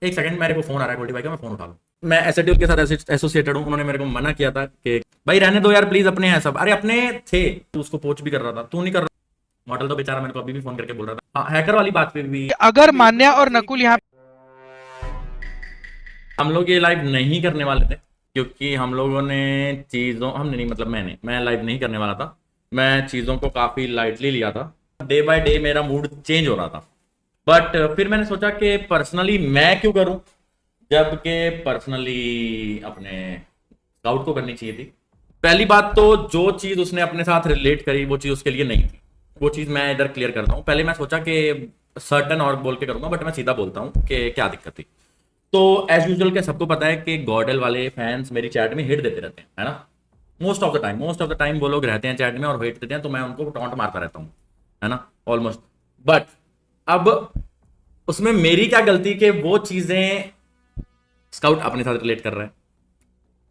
एक सेकंड, मेरे को फोन आ रहा है गोल्डी भाई का, मैं फोन उठा लूं। मैं एसएटीएल के साथ एसोसिएटेड हूं। उन्होंने मेरे को मना किया था कि भाई रहने दो यार प्लीज, अपने हैं सब। अरे अपने थे, तू उसको पोच भी कर रहा था, तू नहीं कर रहा। मॉडल तो बेचारा मेरे को अभी भी फोन करके बोल रहा था। हाँ, हैकर वाली बात पे भी अगर मान्या और नकुल यहाँ हम लोग ये लाइव नहीं करने वाले थे, क्योंकि हम लोगों ने चीज़ों, हमने नहीं मतलब मैं लाइव नहीं करने वाला था। मैं चीज़ों को काफ़ी लाइटली लिया था। डे बाय डे मेरा मूड चेंज हो रहा था। बट फिर मैंने सोचा कि पर्सनली मैं क्यों करूं, जबकि पर्सनली अपने स्काउट को करनी चाहिए थी। पहली बात तो जो चीज़ उसने अपने साथ रिलेट करी वो चीज़ उसके लिए नहीं थी। वो चीज़ मैं इधर क्लियर करता हूँ। पहले मैं सोचा कि सर्टन और बोल के करूंगा, बट मैं सीधा बोलता हूँ कि क्या दिक्कत थी। तो एज यूजुअल के सबको पता है कि गॉडल वाले फैंस मेरी चैट में हिट देते रहते हैं, है ना। मोस्ट ऑफ द टाइम वो लोग रहते हैं चैट में और हिट देते हैं, तो मैं उनको टॉन्ट मारता रहता हूँ, है ना, ऑलमोस्ट। बट अब उसमें मेरी क्या गलती कि वो चीजें स्काउट अपने साथ रिलेट कर रहा है,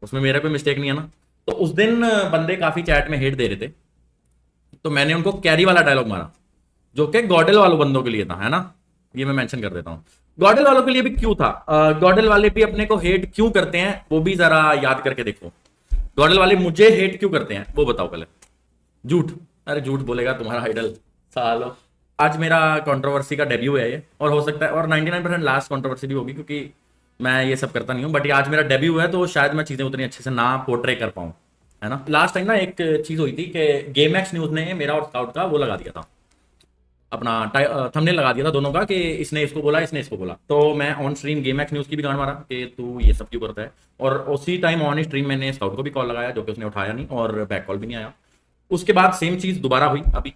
उसमें मेरा कोई मिस्टेक नहीं है ना। तो उस दिन बंदे काफी चैट में हिट दे रहे थे, तो मैंने उनको कैरी वाला डायलॉग मारा, जो कि गॉडल वालों बंदों के लिए था, है ना। ये मैं मेंशन कर देता हूँ। गॉडल वालों के लिए भी क्यों था, गॉडल वाले भी अपने को हेट क्यों करते हैं वो भी जरा याद करके देखो। गॉडल वाले मुझे हेट क्यों करते हैं वो बताओ पहले। झूठ, अरे झूठ बोलेगा तुम्हारा आइडल सालो। आज मेरा कंट्रोवर्सी का डेब्यू है ये, और हो सकता है और 99% लास्ट कंट्रोवर्सी भी होगी, क्योंकि मैं ये सब करता नहीं हूँ। बट ये आज मेरा डेब्यू है, तो शायद मैं चीज़ें उतनी अच्छे से ना पोर्ट्रे कर पाऊँ, है ना। लास्ट टाइम ना एक चीज़ हुई थी कि गेम एक्स न्यूज़ ने मेरा और स्काउट का वो लगा दिया था, अपना थंबनेल लगा दिया था दोनों का, कि इसने इसको बोला इसने इसको बोला। तो मैं on stream game x news की भी गांड मारा कि तू ये सब क्यों करता है, और उसी टाइम ऑन स्ट्रीम मैंने स्काउट को भी कॉल लगाया, जो कि उसने उठाया नहीं और बैक कॉल भी नहीं आया। उसके बाद सेम चीज़ दोबारा हुई अभी,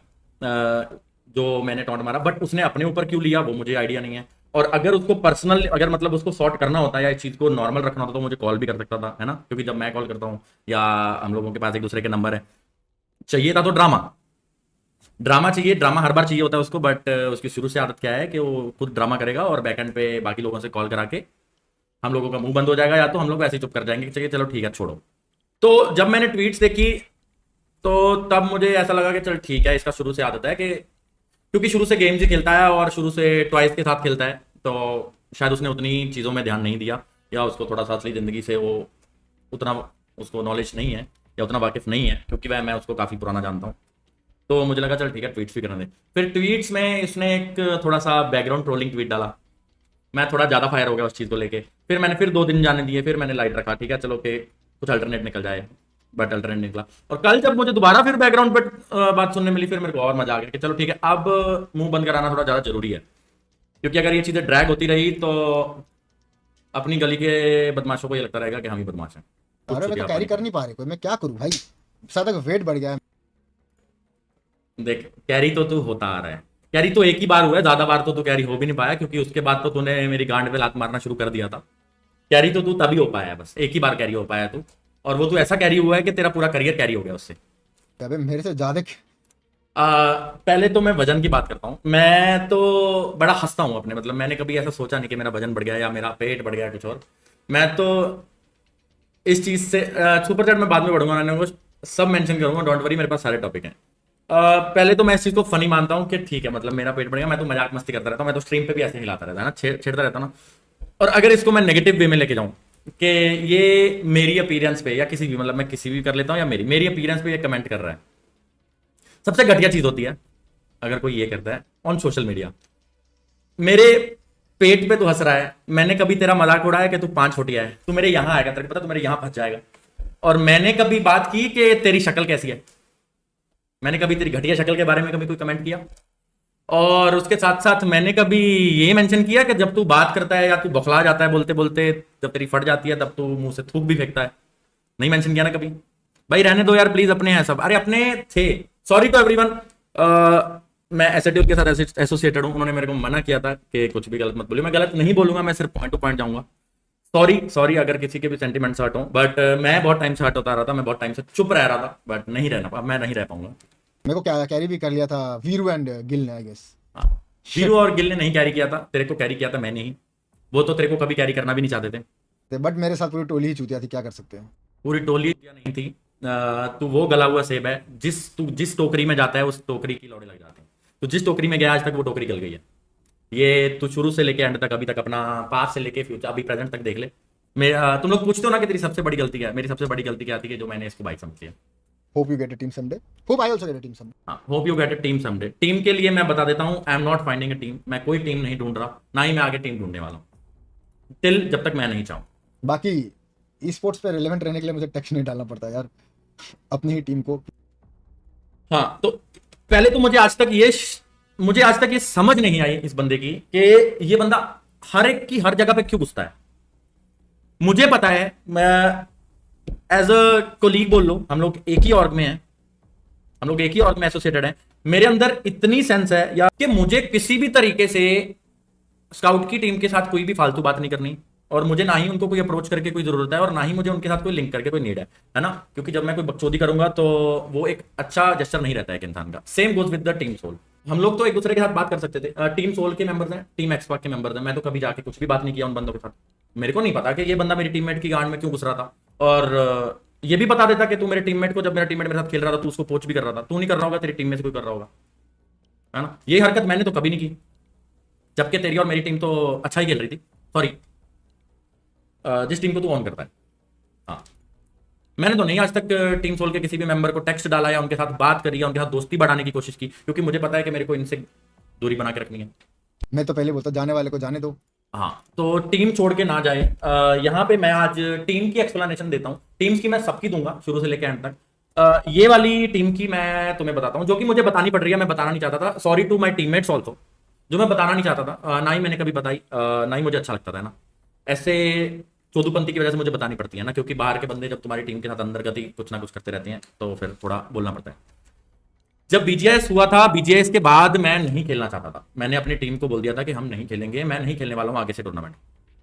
जो मैंने टॉन्ट मारा, बट उसने अपने ऊपर क्यों लिया वो मुझे आइडिया नहीं है। और अगर उसको पर्सनल, अगर मतलब उसको सॉर्ट करना होता या इस चीज़ को नॉर्मल रखना होता तो मुझे कॉल भी कर सकता था, है ना, क्योंकि जब मैं कॉल करता हूँ या हम लोगों के पास एक दूसरे के नंबर है। चाहिए था तो ड्रामा, ड्रामा चाहिए, ड्रामा हर बार चाहिए होता है उसको। बट उसकी शुरू से आदत क्या है कि वो खुद ड्रामा करेगा और बैकएंड पे बाकी लोगों से कॉल करा के हम लोगों का मुंह बंद हो जाएगा, या तो हम लोग वैसे ही चुप कर जाएंगे कि चलिए चलो ठीक है छोड़ो। तो जब मैंने ट्वीट्स देखी तो तब मुझे ऐसा लगा कि चल ठीक है, इसका शुरू से आदत है कि, क्योंकि शुरू से गेम्स ही खेलता है और शुरू से टॉयज के साथ खेलता है, तो शायद उसने उतनी चीज़ों में ध्यान नहीं दिया, या उसको थोड़ा सा असली ज़िंदगी से वो उतना उसको नॉलेज नहीं है या उतना वाकिफ नहीं है, क्योंकि मैं उसको काफ़ी पुराना जानता हूँ। तो मुझे लगा चल ठीक है ट्वीट्स भी करने दे। फिर ट्वीट्स में इसने एक थोड़ा सा बैकग्राउंड ट्रोलिंग ट्वीट डाला, मैं थोड़ा ज़्यादा फायर हो गया उस चीज़ को लेके। फिर मैंने फिर 2 दिन जाने दिए, फिर मैंने लाइट रखा, ठीक है चलो कि कुछ अल्टरनेट निकल जाए। बट अल्टरनेट निकला, और कल जब मुझे दोबारा फिर बैकग्राउंड पे बात सुनने मिली, फिर मेरे को और मजा आ गया कि चलो ठीक है, अब मुंह बंद कराना थोड़ा ज़्यादा जरूरी है, क्योंकि अगर ये चीज़ें ड्रैग होती रही तो अपनी गली के बदमाशों को ये लगता रहेगा कि हम ही बदमाश हैं। कुछ अरे मैं चुके तो आप कैरी नहीं कर नहीं करें। पा रही, कोई मैं क्या करूं भाई, ज्यादा वेट बढ़ गया है। देख कैरी तो तू होता आ रहा है, कैरी तो एक ही बार हुआ है, ज्यादा बार तो तू कैरी हो भी नहीं पाया, क्योंकि उसके बाद तो तूने मेरी गांड पे लात मारना शुरू कर दिया था। कैरी तो तू तभी हो पाया है, बस एक ही बार कैरी हो पाया है तू, और वो तू ऐसा कैरी हुआ है कि तेरा पूरा करियर कैरी हो गया उससे। अबे मेरे से ज्यादा पहले तो मैं वजन की बात करता हूँ। मैं तो बड़ा हंसता हूँ अपने, मतलब मैंने कभी ऐसा सोचा नहीं कि मेरा वजन बढ़ गया या मेरा पेट बढ़ गया कुछ और। मैं तो इस चीज से सुपर चैट में बाद में बढ़ूंगा, मैंने वो सब मेंशन करूंगा, डोंट वरी, मेरे पास सारे टॉपिक हैं। पहले तो मैं इस चीज को फनी मानता हूँ कि ठीक है, मतलब मेरा पेट बढ़ गया, मैं तो मजाक मस्ती करता रहता हूँ, मैं तो स्ट्रीम पे भी ऐसे हिलाता रहता है ना, छेड़ता रहता ना। और अगर इसको मैं नेगेटिव वे में लेके जाऊं कि ये मेरी अपीयरेंस पे या किसी भी, मतलब मैं किसी भी कर लेता हूँ, या मेरी अपीयरेंस पे ये कमेंट कर रहा है, सबसे घटिया चीज होती है अगर कोई ये करता है ऑन सोशल मीडिया। मेरे पेट पे तू हंस रहा है, मैंने कभी तेरा मजाक उड़ाया कि तू 5 फुटिया है, तू मेरे यहां आएगा, तेरे को पता तू मेरे यहां फंस जाएगा। और मैंने कभी बात की कि तेरी शक्ल कैसी है, मैंने कभी तेरी घटिया शक्ल के बारे में कभी कोई कमेंट किया? और उसके साथ साथ मैंने कभी ये मेंशन किया कि जब तू बात करता है या तू बौखला जाता है बोलते बोलते, जब तेरी फट जाती है तब तू मुंह से थूक भी फेंकता है? नहीं मेंशन किया ना कभी। भाई रहने दो यार प्लीज, अपने हैं सब। अरे अपने थे। सॉरी टू एवरीवन, मैं एसएटीएल के साथ एसोसिएटेड हूँ। उन्होंने मेरे को मना किया था कि कुछ भी गलत मत बोलिए। मैं गलत नहीं बोलूंगा, मैं सिर्फ पॉइंट टू पॉइंट जाऊंगा। सॉरी सॉरी अगर किसी के भी सेंटिमेंट्स हर्ट हो, बट मैं बहुत टाइम से हर्ट होता रहा था, मैं बहुत टाइम से चुप रह रहा था, बट नहीं रहना, अब मैं नहीं रह पाऊंगा। मेरे को क्या कैरी भी कर लिया था वीरू एंड गिल ने, आई गेस। हाँ, वीरू और गिल ने नहीं कैरी किया था, तेरे को कैरी किया था मैंने ही। वो तो तेरे को कभी कैरी करना भी नहीं चाहते थे। बट मेरे साथ पूरी टोली ही चूतिया थी, क्या कर सकते हैं। पूरी टोली या नहीं थी। तू वो गला हुआ सेब है, जिस टोकरी में जाता है उस टोकरी की लौड़े लग जाते हैं। तो जिस टोकरी में गया आज तक वो टोकरी गल गई है। ये तू शुरू से लेके एंड तक अभी तक अपना पास से लेके फ्यूचर अभी प्रेजेंट तक देख ले। मेरा तुम लोग पूछते हो ना कि तेरी सबसे बड़ी गलती क्या है, मेरी सबसे बड़ी गलती क्या थी कि जो मैंने इसको बाइक समझ लिया। Hope you get a team someday. Hope I also get a team someday. हाँ, hope you get a team someday. Team के लिए मैं बता देता हूँ, I am not finding a team. मैं कोई टीम नहीं ढूंढ रहा, ना ही मैं आगे टीम ढूंढने वाला हूँ टिल जब तक मैं नहीं चाहूँ। बाकी ई स्पोर्ट्स पे रिलेवेंट रहने के लिए मुझे टेक्स्ट नहीं डालना पड़ता यार अपनी ही टीम को। हाँ, तो पहले तो मुझे आज तक ये समझ नहीं आई इस बंदे की कि ये बंदा हर एक की हर जगह पे क्यों घुसता है। मुझे पता है, मैं एज अ कोलीग बोल लो, हम लोग एक ही ऑर्ग में हैं, हम लोग एक ही ऑर्ग में एसोसिएटेड हैं। मेरे अंदर इतनी सेंस है या कि मुझे किसी भी तरीके से स्काउट की टीम के साथ कोई भी फालतू बात नहीं करनी, और मुझे ना ही उनको कोई अप्रोच करके कोई जरूरत है, और ना ही मुझे उनके साथ कोई लिंक करके कोई नीड है ना। क्योंकि जब मैं कोई बकचोदी करूंगा तो वो एक अच्छा जेस्चर नहीं रहता है एक इंसान का। Same goes with the team soul. हम लोग तो एक दूसरे के साथ बात कर सकते थे, टीम सोल के मेंबर्स हैं, टीम एक्सपर्ट के मेंबर्स हैं, मैं तो कभी जाके कुछ भी बात नहीं किया उन बंदों के साथ। मेरे को नहीं पता कि ये बंदा मेरी टीममेट की गांड में क्यों घुस रहा था, और ये भी बता देता कि तू मेरे टीममेट को, जब मेरा टीममेट मेरे साथ खेल रहा था, तू उसको पोच भी कर रहा था। तू नहीं कर रहा होगा, तेरी टीम में से कोई कर रहा होगा, है ना। ये हरकत मैंने तो कभी नहीं की, जबकि तेरी और मेरी टीम तो अच्छा ही खेल रही थी। सॉरी, जिस टीम को तू ऑन करता है। हाँ, मैंने तो नहीं आज तक टीम सोल के किसी भी मेंबर को टेक्स्ट डाला या उनके साथ बात करी या उनके साथ दोस्ती बढ़ाने की कोशिश की, क्योंकि मुझे पता है कि मेरे को इनसे दूरी बना के रखनी है। मैं तो पहले बोलता जाने वाले को जाने दो। हाँ, तो टीम छोड़ के ना जाए। यहाँ पे मैं आज टीम की एक्सप्लेनेशन देता हूँ। टीम्स की मैं सबकी दूंगा शुरू से लेकर एंड तक। ये वाली टीम की मैं तुम्हें बताता हूँ, जो कि मुझे बतानी पड़ रही है, मैं बताना नहीं चाहता था। Sorry to my teammates also, जो मैं बताना नहीं चाहता था, ना ही मैंने कभी बताई, ना ही मुझे अच्छा लगता था ना। ऐसे चोदूपंथी की वजह से मुझे बतानी पड़ती है ना, क्योंकि बाहर के बंदे जब तुम्हारी टीम के साथ अंदर गति कुछ ना कुछ करते रहते हैं तो फिर थोड़ा बोलना पड़ता है। जब बीजीएस हुआ था, बीजीएस के बाद मैं नहीं खेलना चाहता था। मैंने अपनी टीम को बोल दिया था कि हम नहीं खेलेंगे, मैं नहीं खेलने वाला हूँ आगे से टूर्नामेंट,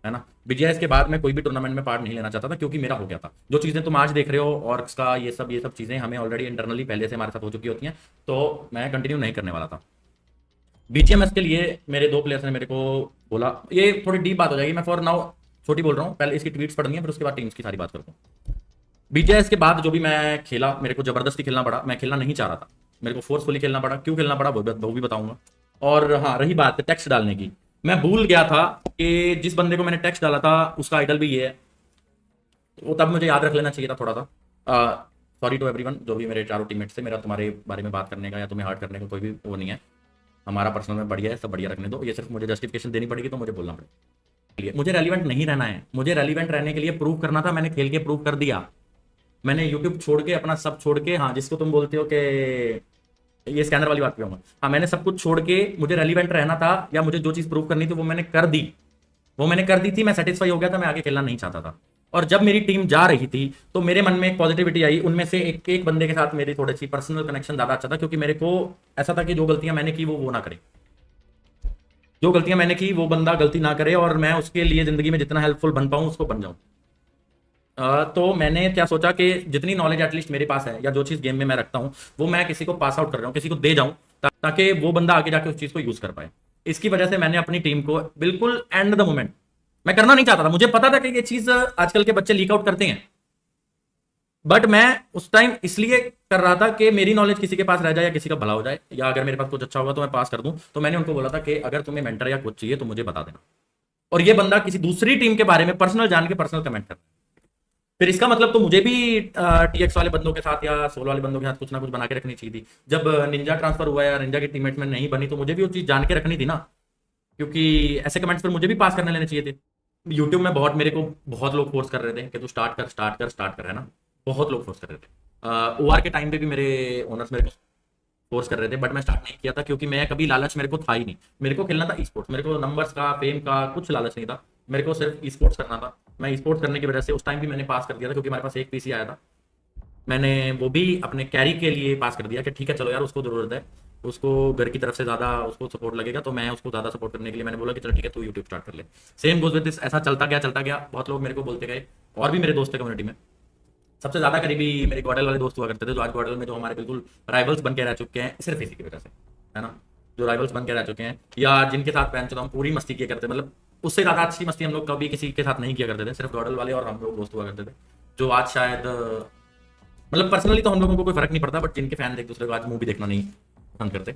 है ना। बीजीएस के बाद मैं कोई भी टूर्नामेंट में पार्ट नहीं लेना चाहता था, क्योंकि मेरा हो गया था। जो चीज़ें तुम आज देख रहे हो ऑर्ग्स का, ये सब चीज़ें हमें ऑलरेडी इंटरनली पहले से हमारे साथ हो चुकी होती हैं, तो मैं कंटिन्यू नहीं करने वाला था। बीजीएमएस के लिए मेरे 2 प्लेयर्स ने मेरे को बोला, ये थोड़ी डीप बात हो जाएगी, मैं फॉर नाउ छोटी बोल रहा हूँ, पहले इसकी ट्वीट्स पढ़नी है, फिर उसके बाद टीम्स की सारी बात करता हूँ। बीजीएस के बाद जो भी मैं खेला, मेरे को जबरदस्ती खेलना पड़ा, मैं खेलना नहीं चाह रहा था, मेरे को फोर्सफुली खेलना पड़ा। क्यों खेलना पड़ा वो भी बताऊंगा। और हाँ, रही बात टेक्स्ट डालने की, मैं भूल गया था कि जिस बंदे को मैंने टेक्स्ट डाला था उसका आइडल भी ये है, वो तब मुझे याद रख लेना चाहिए था थोड़ा सा। सॉरी टू एवरीवन, जो भी मेरे चारों टीममेट से, मेरा तुम्हारे बारे में बात करने का या तुम्हें हर्ट करने का कोई भी वो नहीं है। हमारा पर्सनल में बढ़िया है, सब बढ़िया रखने दो। ये सिर्फ मुझे जस्टिफिकेशन देनी पड़ेगी तो मुझे बोलना पड़ेगा। मुझे रेलिवेंट नहीं रहना है, मुझे रेलिवेंट रहने के लिए प्रूव करना था, मैंने खेल के प्रूव कर दिया। मैंने यूट्यूब छोड़ के, अपना सब छोड़ के, हाँ जिसको तुम बोलते हो कि ये स्कैनर वाली बात पे हूँ, हाँ मैंने सब कुछ छोड़ के, मुझे रेलिवेंट रहना था या मुझे जो चीज़ प्रूव करनी थी वो मैंने कर दी, थी। मैं सेटिस्फाई हो गया था, मैं आगे खेलना नहीं चाहता था। और जब मेरी टीम जा रही थी तो मेरे मन में एक पॉजिटिविटी आई। उनमें से एक बंदे के साथ मेरी थोड़ी सी पर्सनल कनेक्शन ज़्यादा अच्छा था, क्योंकि मेरे को ऐसा था कि जो गलतियां मैंने की वो ना करे, जो गलतियां मैंने की वो बंदा गलती ना करे, और मैं उसके लिए ज़िंदगी में जितना हेल्पफुल बन पाऊँ उसको बन जाऊँ। तो मैंने क्या सोचा कि जितनी नॉलेज एटलीस्ट मेरे पास है या जो चीज़ गेम में मैं रखता हूँ वो मैं किसी को पास आउट कर रहा हूँ, किसी को दे जाऊँ, ताकि वो बंदा आगे जाके उस चीज़ को यूज़ कर पाए। इसकी वजह से मैंने अपनी टीम को बिल्कुल एंड द मोमेंट, मैं करना नहीं चाहता था, मुझे पता था कि ये चीज़ आजकल के बच्चे लीक आउट करते हैं, बट मैं उस टाइम इसलिए कर रहा था कि मेरी नॉलेज किसी के पास रह जाए या किसी का भला हो जाए, या अगर मेरे पास कुछ अच्छा होगा तो मैं पास कर दूं। तो मैंने उनको बोला था कि अगर तुम्हें मेंटर या कुछ चाहिए तो मुझे बता देना। और ये बंदा किसी दूसरी टीम के बारे में पर्सनल जान के पर्सनल कमेंट कर, फिर इसका मतलब तो मुझे भी टीएक्स वाले बंदों के साथ या सोल वाले बंदों के साथ कुछ ना कुछ बना के रखनी चाहिए थी। जब निंजा ट्रांसफर हुआ या निंजा की टीममेट में नहीं बनी तो मुझे भी वो चीज़ जान के रखनी थी ना, क्योंकि ऐसे कमेंट्स फिर मुझे भी पास करने लेने चाहिए थे। यूट्यूब में मेरे को बहुत लोग फोर्स कर रहे थे कि तू स्टार्ट कर, है ना। बहुत लोग फोर्स कर रहे थे। ओआर के टाइम पे भी मेरे ओनर्स मेरे को फोर्स कर रहे थे, बट मैं स्टार्ट नहीं किया था, क्योंकि मैं कभी लालच मेरे को था ही नहीं। मेरे को खेलना था ई स्पोर्ट्स, मेरे को नंबर्स का, फेम का कुछ लालच नहीं था, मेरे को सिर्फ ई स्पोर्ट्स करना था। मैं ई स्पोर्ट्स करने की वजह से उस टाइम भी मैंने पास कर दिया था, क्योंकि हमारे पास एक पीसी आया था। मैंने वो भी अपने कैरी के लिए पास कर दिया कि ठीक है चलो यार, उसको ज़रूरत है, उसको घर की तरफ से ज़्यादा उसको सपोर्ट लगेगा, तो मैं उसको ज़्यादा सपोर्ट करने के लिए मैंने बोला कि चलो ठीक है तू यूट्यूब स्टार्ट कर ले। सेम गोज विद दिस, ऐसा चलता गया। बहुत लोग मेरे को बोलते गए, और भी मेरे दोस्त थे कम्युनिटी में। सबसे ज़्यादा करीबी मेरे गॉडल वाले दोस्त हुआ करते थे, जो आज गॉडल में जो हमारे बिल्कुल राइवल्स बन के रह चुके हैं, सिर्फ इसी की वजह से, है ना। जो राइवल्स बन के रह चुके हैं या जिनके साथ पहन चुका हम पूरी मस्ती किया करते, मतलब उससे ज़्यादा अच्छी मस्ती हम लोग कभी किसी के साथ नहीं किया करते थे। सिर्फ गॉडल वाले और हम लोग दोस्त हुआ करते थे, जो आज शायद मतलब पर्सनली तो हम लोगों को कोई फर्क नहीं पड़ता, बट जिनके फैन एक दूसरे को आज मूवी देखना नहीं पसंद करते।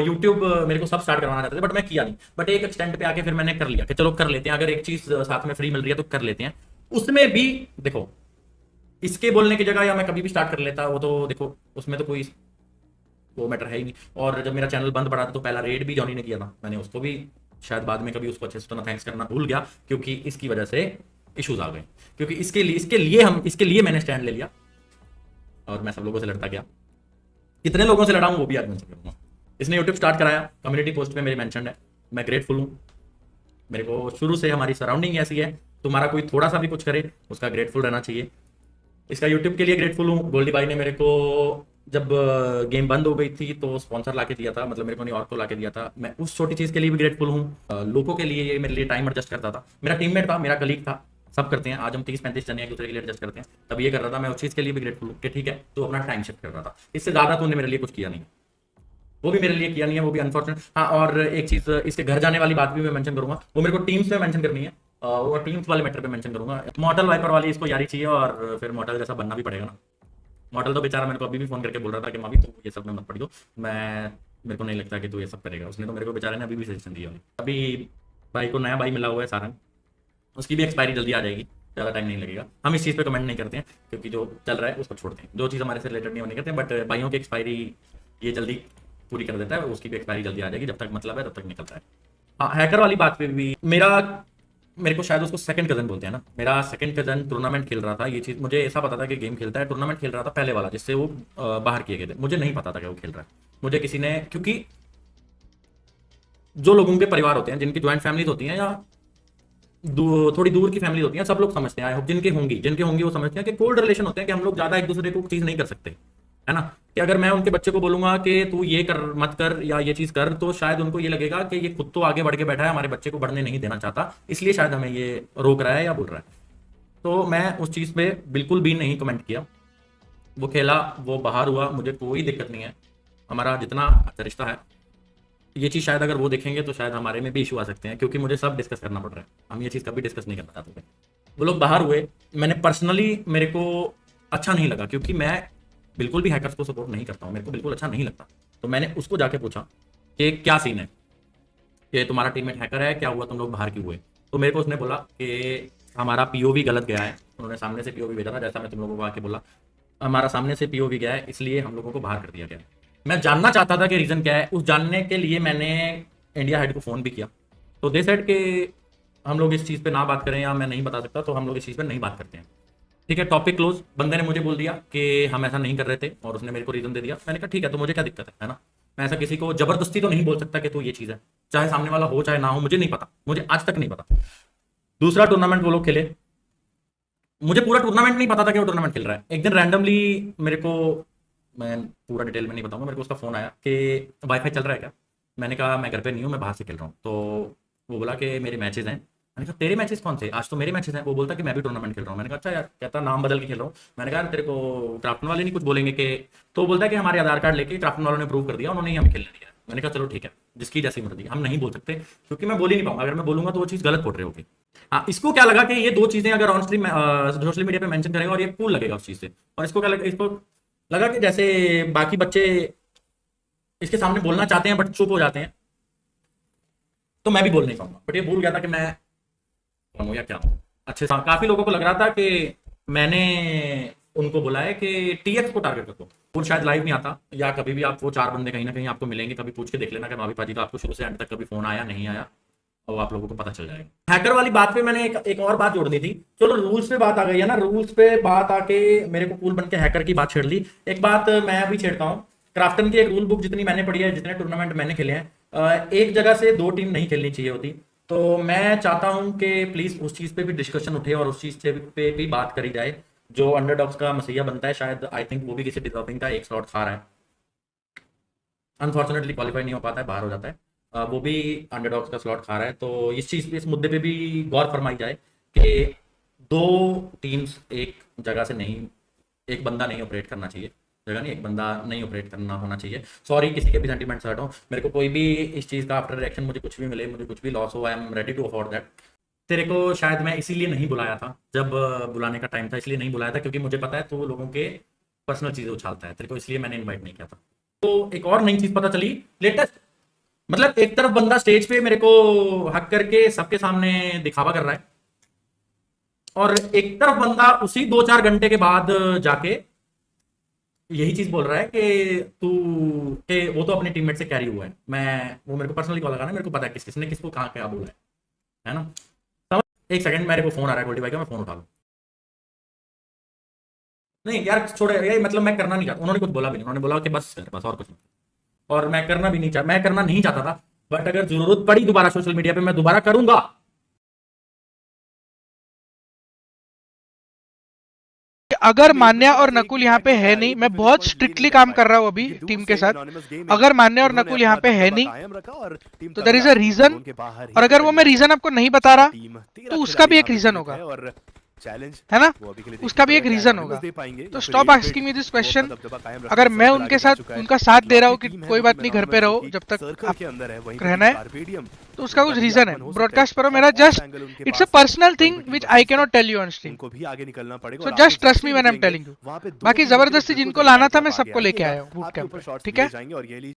यूट्यूब मेरे को सब स्टार्ट करवाना चाहते थे बट मैं किया नहीं। बट एक एक्सटेंट पे आके फिर मैंने कर लिया कि चलो कर लेते हैं, अगर एक चीज साथ में फ्री मिल रही है तो कर लेते हैं। उसमें भी देखो, इसके बोलने की जगह या मैं कभी भी स्टार्ट कर लेता, वो तो देखो उसमें तो कोई वो मैटर है ही नहीं। और जब मेरा चैनल बंद पड़ा था तो पहला रेड भी जॉनी ने किया था, मैंने उसको भी शायद बाद में कभी उसको अच्छे से तो ना थैंक्स करना भूल गया, क्योंकि इसकी वजह से इश्यूज आ गए। क्योंकि इसके लिए मैंने स्टैंड ले लिया और मैं सब लोगों से लड़ता गया। कितने लोगों से लड़ा हूं वो भी आज मेंशन करूंगा। इसने यूट्यूब स्टार्ट कराया, कम्युनिटी पोस्ट में मेरी मेंशन है, मैं ग्रेटफुल हूँ। मेरे को शुरू से हमारी सराउंडिंग ऐसी है, तुम्हारा कोई थोड़ा सा भी कुछ करे उसका ग्रेटफुल रहना चाहिए। इसका यूट्यूब के लिए ग्रेटफुल हूँ। गोल्डी भाई ने मेरे को जब गेम बंद हो गई थी तो स्पॉन्सर ला के दिया था, मतलब मेरे को नहीं और को ला के दिया था, मैं उस छोटी चीज़ के लिए भी ग्रेटफुल हूँ। लोगों के लिए ये मेरे लिए टाइम एडजस्ट करता था, मेरा टीममेट था, मेरा कलीग था, सब करते हैं। आज हम 30-35 जने एक दूसरे के लिए एडजस्ट करते हैं, तब ये कर रहा था, मैं उस चीज़ के लिए भी ग्रेटफुल हूँ कि ठीक है तो अपना टाइम शिफ्ट कर रहा था। इससे ज़्यादा तो उन्हें मेरे लिए कुछ किया नहीं, वो भी मेरे लिए किया नहीं है, वो भी अनफॉर्चुनेट। हाँ, और एक चीज़ इसके घर जाने वाली बात भी मैं मेंशन करूंगा, वो मेरे को टीम्स में मेंशन करनी है, और टीम्स वाले मैटर पे मेंशन करूंगा। मॉडल वाइपर वाली इसको यारी चाहिए और फिर मॉडल जैसा बनना भी पड़ेगा ना। मॉडल तो बेचारा मेरे को अभी भी फोन करके बोल रहा था कि मावी तू ये सब में मत पढ़ियो, मेरे को नहीं लगता कि तू ये सब करेगा। उसने तो मेरे को बेचारे ने अभी भी सजेशन दिया। अभी भाई को नया भाई मिला हुआ है सारंग, उसकी भी एक्सपायरी जल्दी आ जाएगी, ज़्यादा टाइम नहीं लगेगा। हम इस चीज़ पे कमेंट नहीं करते हैं क्योंकि जो चल रहा है उसको छोड़ते हैं, जो चीज़ हमारे से रिलेटेड नहीं होनी करते हैं। बट भाइयों की एक्सपायरी ये जल्दी पूरी कर देता है, उसकी भी एक्सपायरी जल्दी आ जाएगी, जब तक मतलब है तब तक निकलता है। हाँ, हैकर वाली बात पे भी मेरे को शायद उसको सेकंड कजन बोलते हैं ना, मेरा सेकंड कजन टूर्नामेंट खेल रहा था। ये चीज़ मुझे ऐसा पता था कि गेम खेलता है, टूर्नामेंट खेल रहा था पहले वाला जिससे वो बाहर किए गए थे, मुझे नहीं पता था कि वो खेल रहा है। मुझे किसी ने, क्योंकि जो लोगों के परिवार होते हैं, जिनकी ज्वाइंट फैमिलीज होती हैं या थोड़ी दूर की फैमिली होती है, सब लोग समझते हैं, आई होप जिनके होंगी वो समझते हैं कि कोल्ड रिलेशन होते हैं, कि हम लोग ज़्यादा एक दूसरे को चीज़ नहीं कर सकते, है ना। कि अगर मैं उनके बच्चे को बोलूंगा कि तू ये कर मत कर या ये चीज़ कर, तो शायद उनको ये लगेगा कि ये खुद तो आगे बढ़ के बैठा है, हमारे बच्चे को बढ़ने नहीं देना चाहता, इसलिए शायद हमें ये रोक रहा है या बोल रहा है। तो मैं उस चीज़ पे बिल्कुल भी नहीं कमेंट किया। वो खेला, वो बाहर हुआ, मुझे कोई दिक्कत नहीं है, हमारा जितना अच्छा रिश्ता है। ये चीज़ शायद अगर वो देखेंगे तो शायद हमारे में भी इशू आ सकते हैं, क्योंकि मुझे सब डिस्कस करना पड़ रहा है। हम ये चीज़ कभी डिस्कस नहीं करना चाहते थे। वो लोग बाहर हुए, मैंने पर्सनली, मेरे को अच्छा नहीं लगा, क्योंकि मैं बिल्कुल भी हैकर्स को सपोर्ट नहीं करता हूँ, मेरे को बिल्कुल अच्छा नहीं लगता। तो मैंने उसको जाके पूछा कि क्या सीन है, कि तुम्हारा टीममेट हैकर है, क्या हुआ, तुम लोग बाहर क्यों हुए। तो मेरे को उसने बोला कि हमारा पीओवी गलत गया है, उन्होंने सामने से पीओवी भेजा था, जैसा मैं तुम लोगों को आके बोला, हमारा सामने से पीओवी गया है, इसलिए हम लोगों को बाहर कर दिया गया है। मैं जानना चाहता था कि रीज़न क्या है। उस जानने के लिए मैंने इंडिया हेड को फ़ोन भी किया, तो दे सेड कि हम लोग इस चीज़ पे ना बात करें, या मैं नहीं बता सकता, तो हम लोग इस चीज़ पे नहीं बात करते हैं। ठीक है, टॉपिक क्लोज। बंदे ने मुझे बोल दिया कि हम ऐसा नहीं कर रहे थे, और उसने मेरे को रीज़न दे दिया। मैंने कहा ठीक है, तो मुझे क्या दिक्कत है ना। मैं ऐसा किसी को ज़बरदस्ती तो नहीं बोल सकता कि तो ये चीज़ है, चाहे सामने वाला हो चाहे ना हो, मुझे नहीं पता, मुझे आज तक नहीं पता। दूसरा टूर्नामेंट वो लोग खेले, मुझे पूरा टूर्नामेंट नहीं पता था कि वो टूर्नामेंट खेल रहा है। एक दिन रैंडमली मेरे को, मैं पूरा डिटेल में नहीं बताऊंगा, मेरे को उसका फ़ोन आया कि वाईफाई चल रहा है क्या। मैंने कहा मैं घर पे नहीं हूँ, मैं बाहर से खेल रहा हूँ। तो वो बोला कि मेरे मैचेस हैं। मैंने कहा तेरे मैचेस कौन से, आज तो मेरे मैचेस हैं। वो बोलता कि मैं भी टूर्नामेंट खेल रहा हूँ। मैंने कहा अच्छा यार, कहता नाम बदल के खेल रहा हूँ। मैंने कहा तेरे को क्राफ्टन वाले नहीं कुछ बोलेंगे कि, तो बोलता है कि हमारे आधार कार्ड लेके क्राफ्टन वालों ने प्रूव कर दिया, उन्होंने ही हमें खेलने दिया। मैंने कहा चलो ठीक है, जिसकी जैसी मर्जी, हम नहीं बोल सकते, क्योंकि मैं बोल ही नहीं पाऊंगा। अगर मैं बोलूंगा तो वो चीज़ गलत पोर्ट्रे होगी। हाँ, इसको क्या लगा कि ये दो चीज़ें अगर ऑन स्ट्रीम सोशल मीडिया पे मेंशन करेंगे और ये कूल लगेगा उस चीज़ से, और इसको क्या लगा, इसको लगा कि जैसे बाकी बच्चे इसके सामने बोलना चाहते हैं बट चुप हो जाते हैं, तो मैं भी बोल नहीं पाऊंगा। बट ये भूल गया था कि मैं कौन हूँ या क्या हूँ। अच्छे से काफ़ी लोगों को लग रहा था कि मैंने उनको बोला है कि टीएक्स को टारगेट रखो। वो शायद लाइव नहीं आता, या कभी भी आप वो 4 बंदे कहीं ना कहीं आपको मिलेंगे, कभी पूछ के देख लेना कि मावी पाजी का आपको शुरू से एंड तक कभी फोन आया नहीं आया, और आप लोगों को पता चल जाएगा। हैकर वाली बात पे मैंने एक और बात जोड़नी थी। चलो रूल्स पे बात आ गई है ना, रूल्स पे बात आके मेरे को कूल बन के हैकर की बात छेड़ ली। एक बात मैं भी छेड़ता हूँ, क्राफ्टन की एक रूल बुक जितनी मैंने पढ़ी है, जितने टूर्नामेंट मैंने खेले हैं, एक जगह से 2 टीम नहीं खेलनी चाहिए होती। तो मैं चाहता हूँ कि प्लीज़ उस चीज़ पे भी डिस्कशन उठे और उस चीज़ पे भी बात करी जाए। जो अंडरडॉग्स का मसीहा बनता है, शायद आई थिंक वो भी किसी डिजर्विंग का एक स्लॉट खा रहा है, अनफॉर्चुनेटली क्वालिफाई नहीं हो पाता है, बाहर हो जाता है। वो भी अंडरडॉग्स का स्लॉट खा रहा है। तो इस चीज़ पे, इस मुद्दे पे भी गौर फरमाई जाए कि 2 टीम्स एक जगह से नहीं, एक बंदा नहीं ऑपरेट करना चाहिए, जगह नहीं, एक बंदा नहीं ऑपरेट करना होना चाहिए। सॉरी किसी के भी सेंटीमेंट्स हर्ट हो, मेरे को कोई भी इस चीज़ का आफ्टर रिएक्शन मुझे कुछ भी मिले, मुझे कुछ भी लॉस हो, I am ready to afford that. तेरे को शायद मैं इसीलिए नहीं बुलाया था, जब बुलाने का टाइम था इसलिए नहीं बुलाया था, क्योंकि मुझे पता है तो लोगों के पर्सनल चीज़ें उछालता है तेरे को, इसलिए मैंने इन्वाइट नहीं किया था। तो एक और नई चीज़ पता चली, लेटेस्ट मतलब एक तरफ बंदा स्टेज पे मेरे को हक करके सबके सामने दिखावा कर रहा है, और एक तरफ बंदा उसी 2-4 घंटे के बाद जाके यही चीज बोल रहा है कि तू कि वो तो अपने टीममेट से कैरी हुआ है। वो मेरे को पर्सनली कॉल लगा ना, मेरे को पता है किसने किसको कहाँ क्या बोला है ना। समझ, एक सेकंड, मेरे को फोन आ रहा है गोल्डी भाई का, मैं फोन उठा लूं। नहीं यार छोड़ ये, मतलब मैं करना नहीं चाहता, उन्होंने कुछ बोला भी नहीं, उन्होंने बोला कि बस कर, बस और कुछ नहीं। और मैं करना भी नहीं चाहता, मैं करना नहीं चाहता था, बट अगर जरूरत पड़ी दोबारा सोशल मीडिया पे मैं दोबारा करूंगा। अगर मान्या और नकुल यहाँ पे है नहीं, मैं बहुत स्ट्रिक्टली काम कर रहा हूँ अभी टीम के साथ। अगर मान्या और नकुल यहाँ पे है नहीं तो देयर इज अ रीजन, और अगर वो मैं रीजन आपको नहीं बता रहा तो उसका भी एक रीजन होगा, है ना, उसका भी एक रीजन होगा। तो stop asking me this question. अगर मैं उनके साथ उनका साथ दे रहा हूँ कि कोई बात नहीं घर पे रहो जब तक आप रहना है, तो उसका कुछ रीजन है। ब्रॉडकास्ट करो मेरा, just it's a personal thing which I can not tell you on stream, so just trust me when I am telling you. बाकी जबरदस्ती जिनको लाना था मैं सबको लेके आया हूँ बूट कैंप, ठीक है।